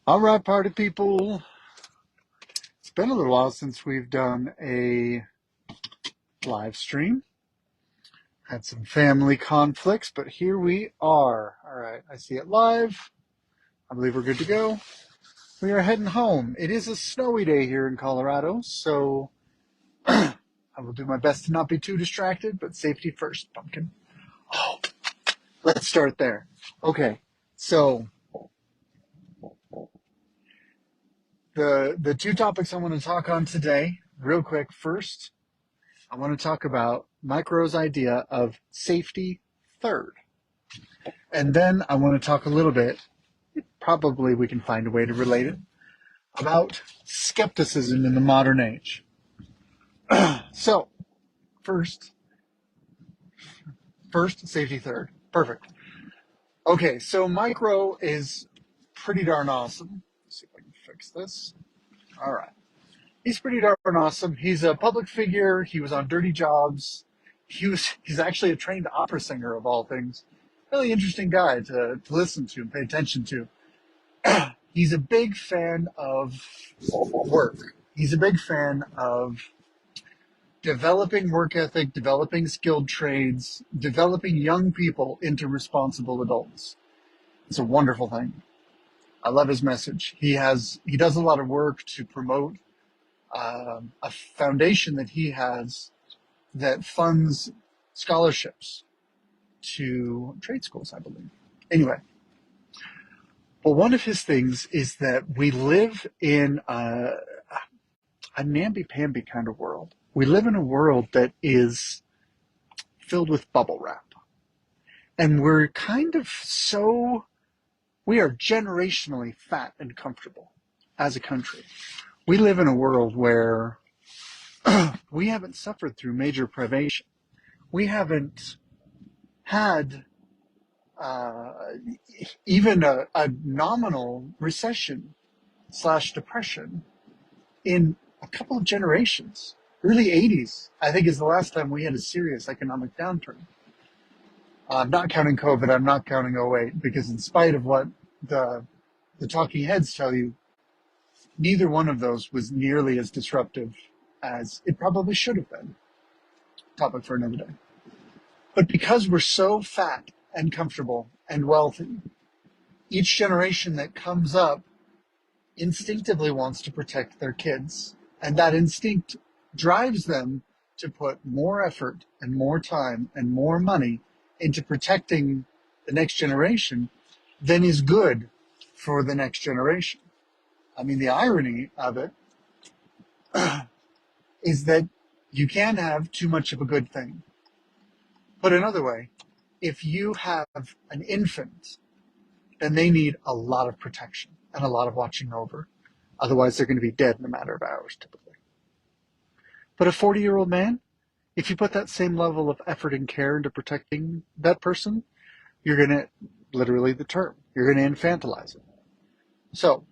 All right, party people. It's been a little while since we've done a live stream. Had some family conflicts, but here we are. All right, I see it live. I believe we're good to go. We are heading home. It is a snowy day here in Colorado, so I will do my best to not be too distracted, but safety first, pumpkin. Oh, let's start there. Okay, so the two topics I want to talk on today, real quick. First, I want to talk about Micro's idea of safety third. And then I want to talk a little bit, probably we can find a way to relate it, about skepticism in the modern age. So, first, safety third. Perfect. Okay, so Micro is pretty darn awesome. Let's see if I can fix this. All right. He's pretty darn awesome. He's a public figure. He was on Dirty Jobs. He's actually a trained opera singer of all things. Really interesting guy to listen to and pay attention to. He's a big fan of work. He's a big fan of developing work ethic, developing skilled trades, developing young people into responsible adults. It's a wonderful thing. I love his message. He does a lot of work to promote a foundation that he has that funds scholarships to trade schools, I believe. Anyway, well, one of his things is that we live in a namby-pamby kind of world. We live in a world that is filled with bubble wrap. And we're kind of we are generationally fat and comfortable as a country. We live in a world where we haven't suffered through major privation. We haven't had uh, even a nominal recession / depression in a couple of generations. Early 80s, I think, is the last time we had a serious economic downturn. I'm not counting COVID, I'm not counting '08, because in spite of what the, the talking heads tell you, neither one of those was nearly as disruptive as it probably should have been. Topic for another day. But because we're so fat and comfortable and wealthy, each generation that comes up instinctively wants to protect their kids. And that instinct drives them to put more effort and more time and more money into protecting the next generation than is good for the next generation. I mean, the irony of it is that you can't have too much of a good thing. Put another way, if you have an infant, then they need a lot of protection and a lot of watching over. Otherwise, they're going to be dead in a matter of hours, typically. But a 40-year-old man, if you put that same level of effort and care into protecting that person, you're going to, literally the term, you're going to infantilize it. So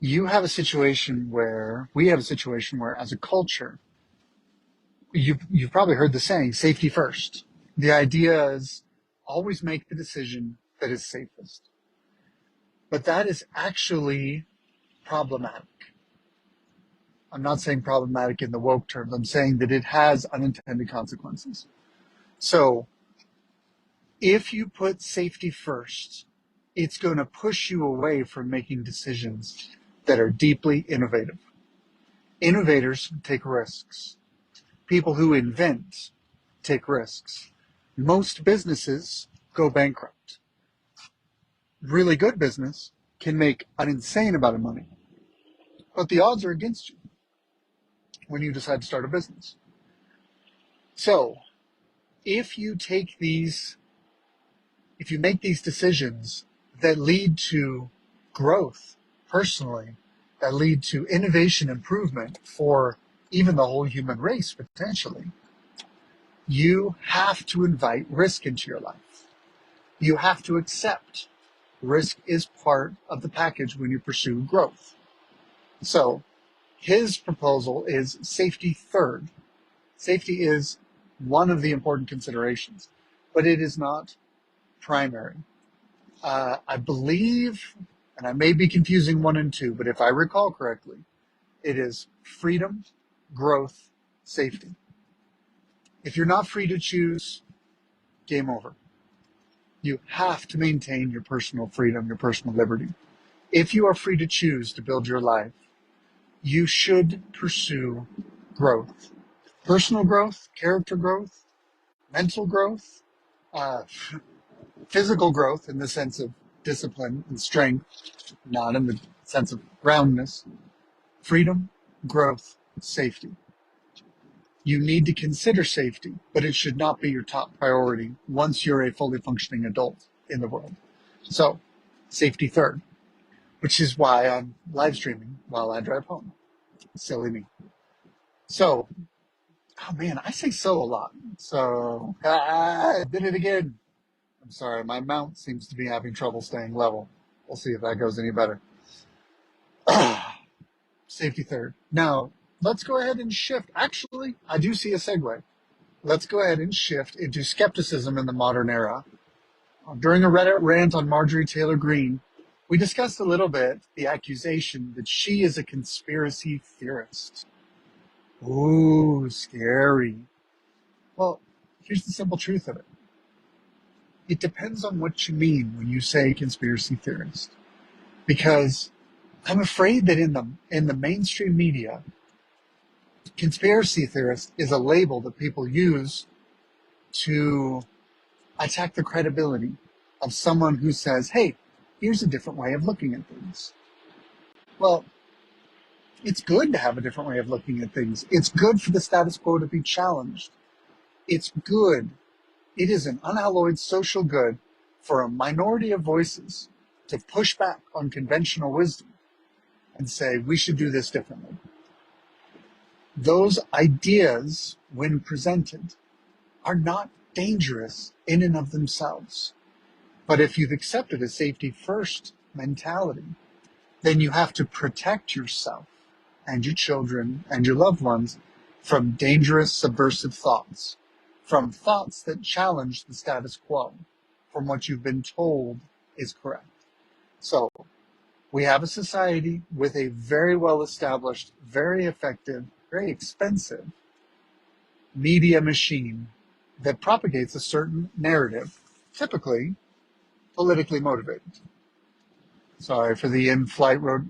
we have a situation where, as a culture, you've probably heard the saying, safety first. The idea is always make the decision that is safest. But that is actually problematic. I'm not saying problematic in the woke terms. I'm saying that it has unintended consequences. So if you put safety first, it's going to push you away from making decisions that are deeply innovative. Innovators take risks. People who invent take risks. Most businesses go bankrupt. Really good business can make an insane amount of money, but the odds are against you when you decide to start a business. So if you make these decisions that lead to growth personally, that lead to innovation improvement for even the whole human race potentially, you have to invite risk into your life. You have to accept risk is part of the package when you pursue growth. So his proposal is safety third. Safety is one of the important considerations, but it is not primary. I believe, and I may be confusing 1 and 2, but if I recall correctly, it is freedom, growth, safety. If you're not free to choose, game over. You have to maintain your personal freedom, your personal liberty. If you are free to choose to build your life, you should pursue growth. Personal growth, character growth, mental growth, uh, physical growth in the sense of discipline and strength, not in the sense of roundness, freedom, growth, safety. You need to consider safety, but it should not be your top priority once you're a fully functioning adult in the world. So, safety third, which is why I'm live streaming while I drive home. Silly me. So, oh man, I say so a lot. So, I did it again. I'm sorry, my mount seems to be having trouble staying level. We'll see if that goes any better. Safety third. Now, let's go ahead and shift. Actually, I do see a segue. Let's go ahead and shift into skepticism in the modern era. During a Reddit rant on Marjorie Taylor Greene, we discussed a little bit the accusation that she is a conspiracy theorist. Ooh, scary. Well, here's the simple truth of it. It depends on what you mean when you say conspiracy theorist. Because I'm afraid that in the mainstream media, conspiracy theorist is a label that people use to attack the credibility of someone who says, hey, here's a different way of looking at things. Well, it's good to have a different way of looking at things. It's good for the status quo to be challenged. It's good. It is an unalloyed social good for a minority of voices to push back on conventional wisdom and say, we should do this differently. Those ideas, when presented, are not dangerous in and of themselves. But if you've accepted a safety first mentality, then you have to protect yourself and your children and your loved ones from dangerous subversive thoughts, from thoughts that challenge the status quo, from what you've been told is correct. So we have a society with a very well established, very effective, very expensive media machine that propagates a certain narrative, typically politically motivated. Sorry for the in-flight road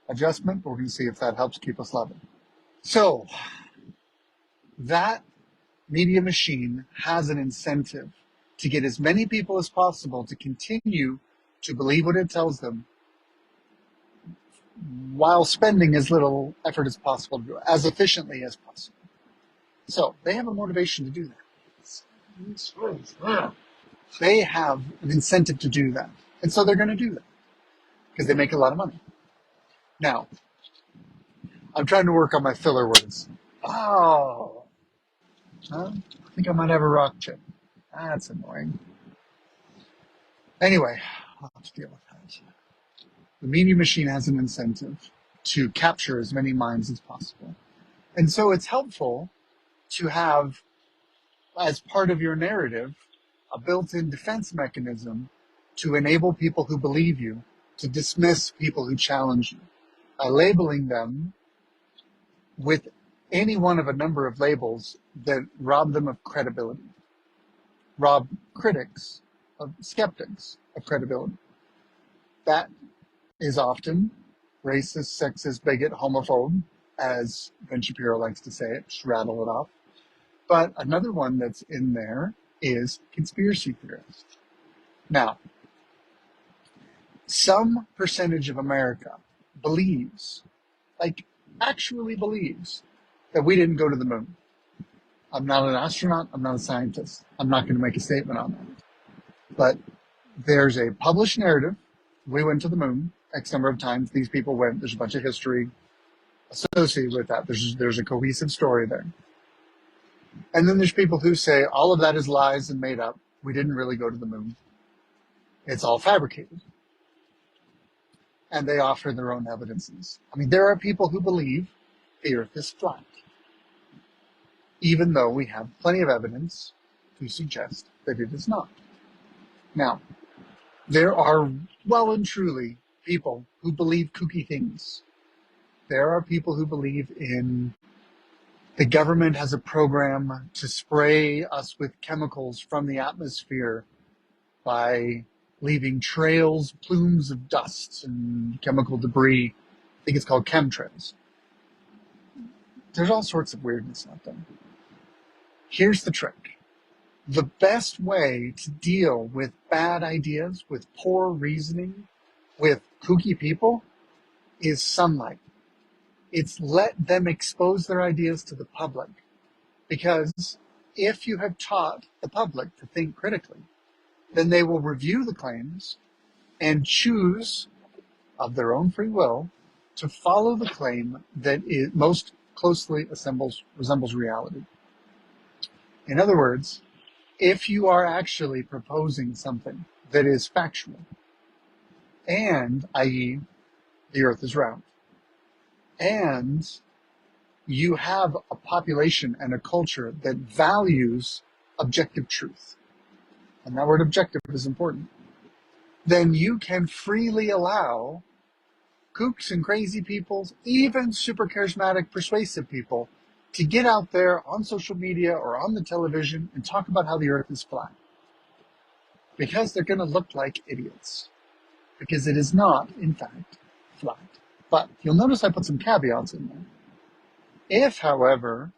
adjustment, but we're going to see if that helps keep us level. So that media machine has an incentive to get as many people as possible to continue to believe what it tells them while spending as little effort as possible to do it, as efficiently as possible. So they have a motivation to do that. They have an incentive to do that. And so they're going to do that because they make a lot of money. Now, I'm trying to work on my filler words. Oh, I think I might have a rock chip. That's annoying. Anyway, I'll have to deal with that. The media machine has an incentive to capture as many minds as possible. And so it's helpful to have, as part of your narrative, a built-in defense mechanism to enable people who believe you to dismiss people who challenge you by labeling them with any one of a number of labels that rob them of credibility, rob critics, of skeptics of credibility. That is often racist, sexist, bigot, homophobe, as Ben Shapiro likes to say it, just rattle it off. But another one that's in there is conspiracy theorist. Now, some percentage of America believes, like actually believes, that we didn't go to the moon. I'm not an astronaut. I'm not a scientist. I'm not going to make a statement on that. But there's a published narrative. We went to the moon X number of times. These people went. There's a bunch of history associated with that. There's a cohesive story there. And then there's people who say all of that is lies and made up. We didn't really go to the moon. It's all fabricated. And they offer their own evidences. I mean, there are people who believe the earth is flat, even though we have plenty of evidence to suggest that it is not. Now, There are well and truly people who believe kooky things. There are people who believe in the government has a program to spray us with chemicals from the atmosphere by leaving trails, plumes of dust and chemical debris. I think it's called chemtrails. There's all sorts of weirdness out there. Here's the trick. The best way to deal with bad ideas, with poor reasoning, with kooky people is sunlight. It's let them expose their ideas to the public. Because if you have taught the public to think critically, then they will review the claims and choose of their own free will to follow the claim that it most closely resembles reality. In other words, if you are actually proposing something that is factual, and i.e. the earth is round, and you have a population and a culture that values objective truth, and that word objective is important, then you can freely allow kooks and crazy people, even super charismatic, persuasive people, to get out there on social media or on the television and talk about how the earth is flat. Because they're going to look like idiots. Because it is not, in fact, flat. But you'll notice I put some caveats in there. If, however,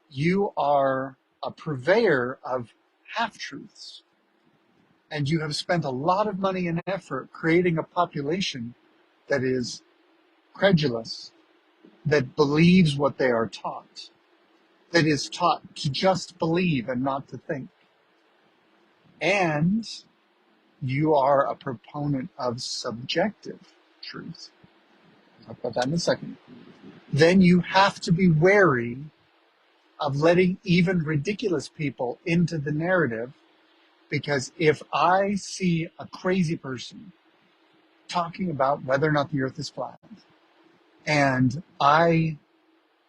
you are a purveyor of half-truths, and you have spent a lot of money and effort creating a population that is credulous, that believes what they are taught, that is taught to just believe and not to think, and you are a proponent of subjective truth, I'll talk about that in a second, then you have to be wary of letting even ridiculous people into the narrative. Because if I see a crazy person talking about whether or not the earth is flat, and I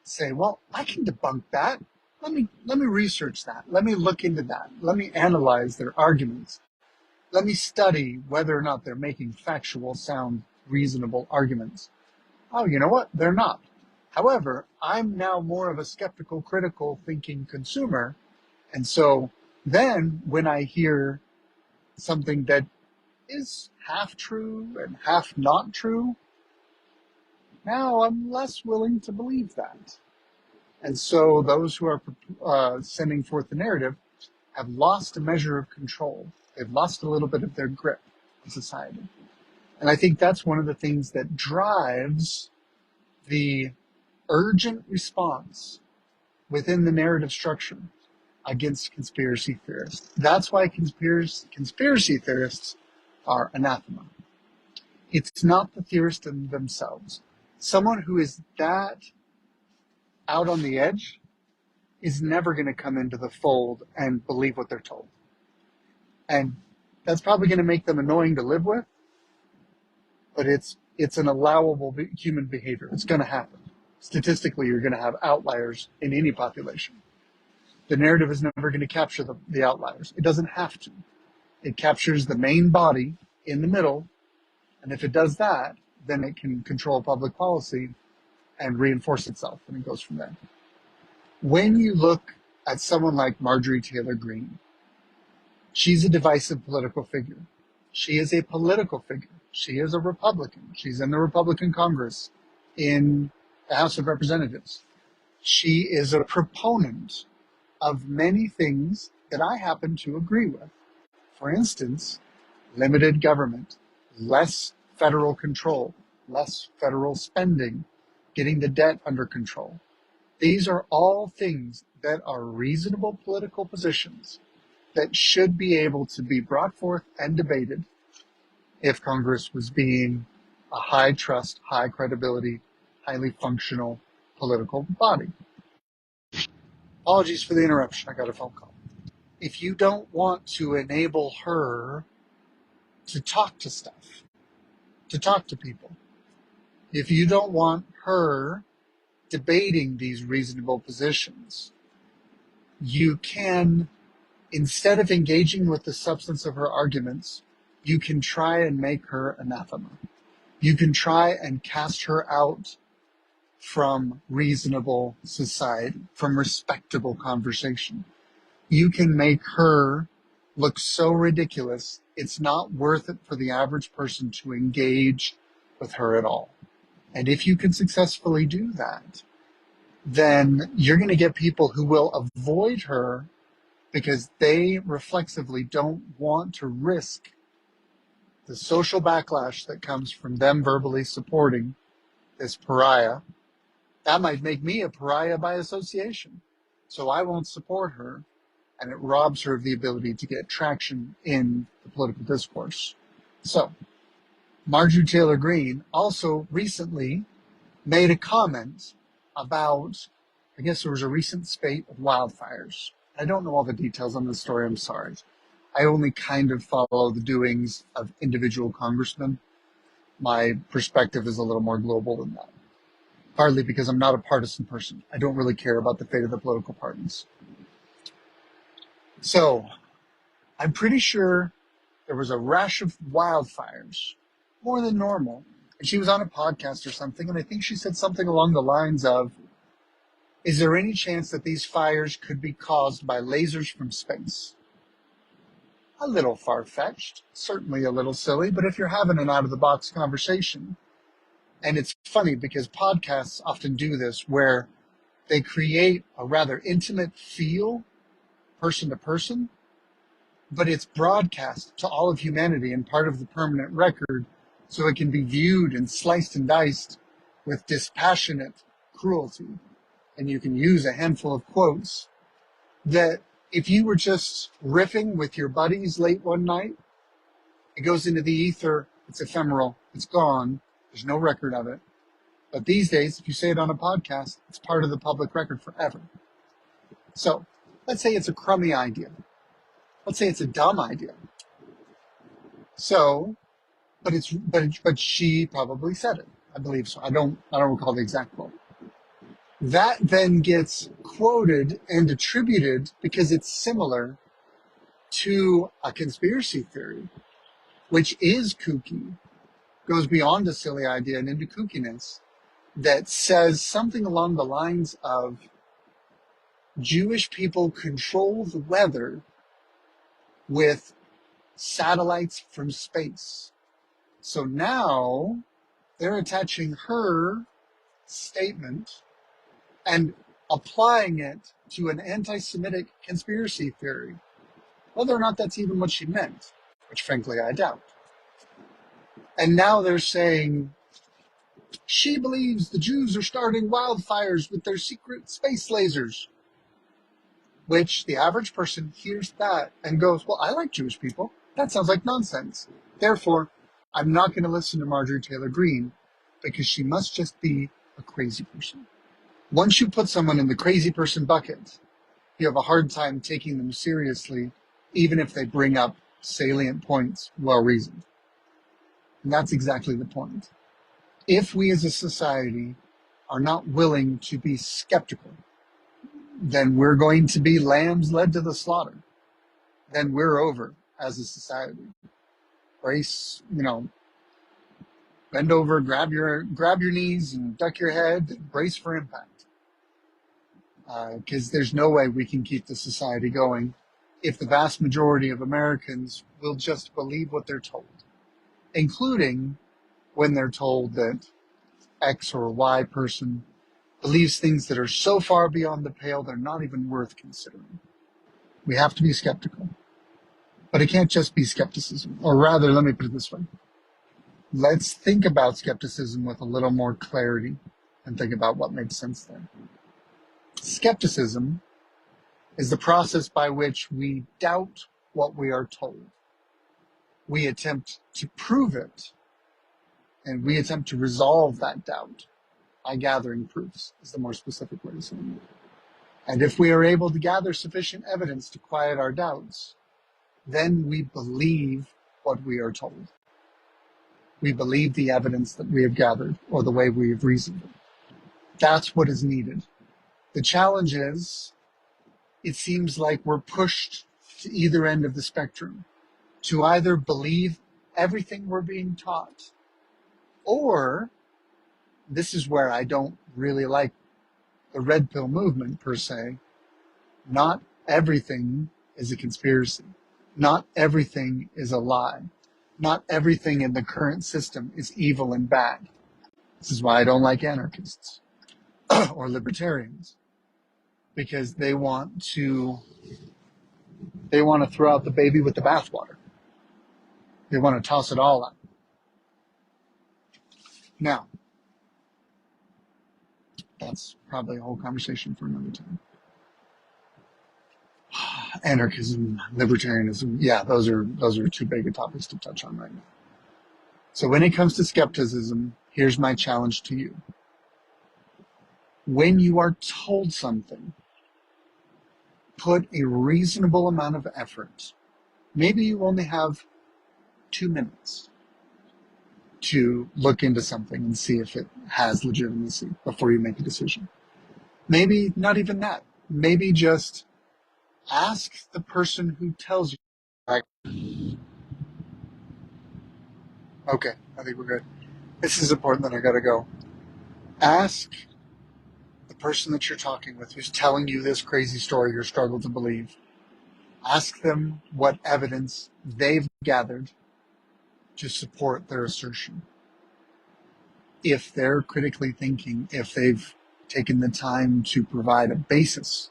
say, well, I can debunk that. Let me research that. Let me look into that. Let me analyze their arguments. Let me study whether or not they're making factual, sound, reasonable arguments. Oh, you know what? They're not. However, I'm now more of a skeptical, critical thinking consumer. And so then when I hear something that is half true and half not true, now I'm less willing to believe that. And so those who are sending forth the narrative have lost a measure of control. They've lost a little bit of their grip on society. And I think that's one of the things that drives the urgent response within the narrative structure against conspiracy theorists. That's why conspiracy theorists are anathema. It's not the theorists themselves. Someone who is that out on the edge is never going to come into the fold and believe what they're told. And that's probably going to make them annoying to live with, but it's an allowable human behavior. It's going to happen. Statistically, you're going to have outliers in any population. The narrative is never going to capture the outliers. It doesn't have to. It captures the main body in the middle, and if it does that, then it can control public policy and reinforce itself, and it goes from there. When you look at someone like Marjorie Taylor Greene, she's a divisive political figure. She is a political figure. She is a Republican. She's in the Republican Congress in the House of Representatives. She is a proponent of many things that I happen to agree with. For instance, limited government, less federal control, less federal spending, getting the debt under control. These are all things that are reasonable political positions that should be able to be brought forth and debated if Congress was being a high trust, high credibility, highly functional political body. Apologies for the interruption. I got a phone call. If you don't want to enable her to talk to stuff, to talk to people, if you don't want her debating these reasonable positions, you can, instead of engaging with the substance of her arguments, you can try and make her anathema. You can try and cast her out from reasonable society, from respectable conversation. You can make her look so ridiculous, it's not worth it for the average person to engage with her at all. And if you can successfully do that, then you're going to get people who will avoid her because they reflexively don't want to risk the social backlash that comes from them verbally supporting this pariah. That might make me a pariah by association. So I won't support her, and it robs her of the ability to get traction in the political discourse. So Marjorie Taylor Greene also recently made a comment about, I guess there was a recent spate of wildfires. I don't know all the details on this story, I'm sorry. I only kind of follow the doings of individual congressmen. My perspective is a little more global than that. Partly because I'm not a partisan person. I don't really care about the fate of the political parties. So, I'm pretty sure there was a rash of wildfires, more than normal. And she was on a podcast or something, and I think she said something along the lines of, is there any chance that these fires could be caused by lasers from space? A little far-fetched, certainly a little silly, but if you're having an out-of-the-box conversation, and it's funny because podcasts often do this where they create a rather intimate feel, person to person, but it's broadcast to all of humanity and part of the permanent record, so it can be viewed and sliced and diced with dispassionate cruelty. And you can use a handful of quotes that if you were just riffing with your buddies late one night, it goes into the ether, it's ephemeral, it's gone, there's no record of it. But these days, if you say it on a podcast, it's part of the public record forever. So let's say it's a crummy idea. Let's say it's a dumb idea. So, but she probably said it. I believe so. I don't recall the exact quote. That then gets quoted and attributed because it's similar to a conspiracy theory, which is kooky, goes beyond a silly idea and into kookiness, that says something along the lines of Jewish people control the weather with satellites from space. So now they're attaching her statement and applying it to an anti-Semitic conspiracy theory, whether or not that's even what she meant, which frankly I doubt. And now they're saying she believes the Jews are starting wildfires with their secret space lasers, which the average person hears that and goes, well, I like Jewish people. That sounds like nonsense. Therefore, I'm not going to listen to Marjorie Taylor Greene because she must just be a crazy person. Once you put someone in the crazy person bucket, you have a hard time taking them seriously, even if they bring up salient points well reasoned. And that's exactly the point. If we as a society are not willing to be skeptical, then we're going to be lambs led to the slaughter. Then we're over as a society. Brace, bend over, grab your knees and duck your head, and brace for impact. Because there's no way we can keep the society going if the vast majority of Americans will just believe what they're told, including when they're told that X or Y person believes things that are so far beyond the pale they're not even worth considering. We have to be skeptical. But it can't just be skepticism. Or rather, let me put it this way. Let's think about skepticism with a little more clarity and think about what makes sense there. Skepticism is the process by which we doubt what we are told. We attempt to prove it, and we attempt to resolve that doubt by gathering proofs, is the more specific way to say it. And if we are able to gather sufficient evidence to quiet our doubts, then we believe what we are told. We believe the evidence that we have gathered or the way we have reasoned it. That's what is needed. The challenge is, it seems like we're pushed to either end of the spectrum, to either believe everything we're being taught. Or, this is where I don't really like the red pill movement per se, not everything is a conspiracy. Not everything is a lie. Not everything in the current system is evil and bad. This is why I don't like anarchists or libertarians, because they want to throw out the baby with the bathwater. They want to toss it all out. Now, that's probably a whole conversation for another time. Anarchism, libertarianism, yeah, those are too big a topics to touch on right now. So when it comes to skepticism, here's my challenge to you. When you are told something, put a reasonable amount of effort. Maybe you only have 2 minutes to look into something and see if it has legitimacy before you make a decision. Maybe not even that. Maybe just ask the person who tells you. Okay, I think we're good. This is important that I gotta go. Ask the person that you're talking with who's telling you this crazy story you struggle to believe. Ask them what evidence they've gathered to support their assertion. If they're critically thinking, if they've taken the time to provide a basis,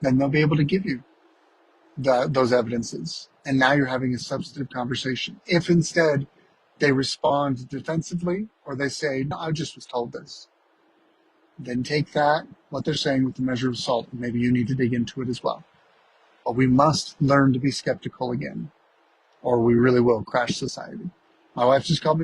then they'll be able to give you those evidences. And now you're having a substantive conversation. If instead they respond defensively or they say, no, I just was told this, then take that, what they're saying, with a measure of salt. And maybe you need to dig into it as well. But we must learn to be skeptical again, or we really will crash society. My wife just called me